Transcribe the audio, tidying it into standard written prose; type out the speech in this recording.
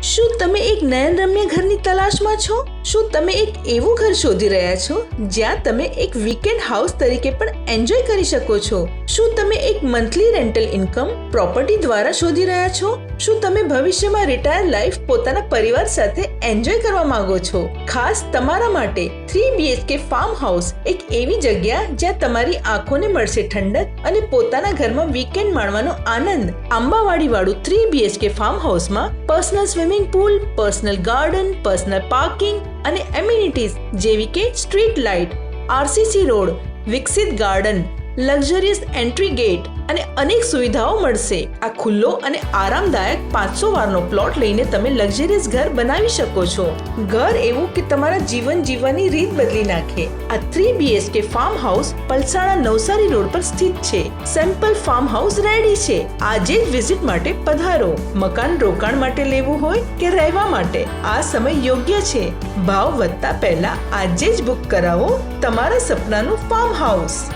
શું તમે એક નયનરમ્ય ઘરની તલાશમાં છો? શું તમે એક એવું ઘર શોધી રહ્યા છો જ્યાં તમે એક વીકેન્ડ હાઉસ તરીકે પણ એન્જોય કરી શકો છો? શું તમે એક મંથલી રેન્ટલ ઇન્કમ પ્રોપર્ટી દ્વારા શોધી રહ્યા છો? શું તમે ભવિષ્યમાં રિટાયર લાઈફ પોતાના પરિવાર સાથે એન્જોય કરવા માંગો છો? ખાસ તમારા માટે 3 BHK ફાર્મ હાઉસ એક એવી જગ્યા જ્યાં તમારી આંખોને મળશે ઠંડક અને પોતાના ઘરમાં વીકેન્ડ માણવાનો આનંદ. આંબાવાડી વાળું 3 BHK ફાર્મ હાઉસમાં personal swimming pool, personal garden, personal parking અને એમ્યુનિટીઝ જેવી કે સ્ટ્રીટ લાઇટ, RCC રોડ, વિકસિત ગાર્ડન, લક્ઝરિયસ એન્ટ્રી ગેટ અને અનેક સુવિધાઓ મળશે. આ ખુલ્લો અને આરામદાયક 500 વારનો પ્લોટ લઈને તમે લક્ઝરિયસ ઘર બનાવી શકો છો. ઘર એવું કે તમારા જીવન જીવવાની રીત બદલી નાખે. આ 3 BHK farm house Palsana Navsari road પર સ્થિત છે. સેમ્પલ ફાર્મ હાઉસ રેડી છે. આજે જ વિઝિટ માટે પધારો. મકાન રોકાણ માટે લેવું હોય કે રહેવા માટે આ સમય યોગ્ય છે. ભાવ વધતા પહેલા આજે જ બુક કરાવો તમારા સપનાનું ફાર્મ હાઉસ.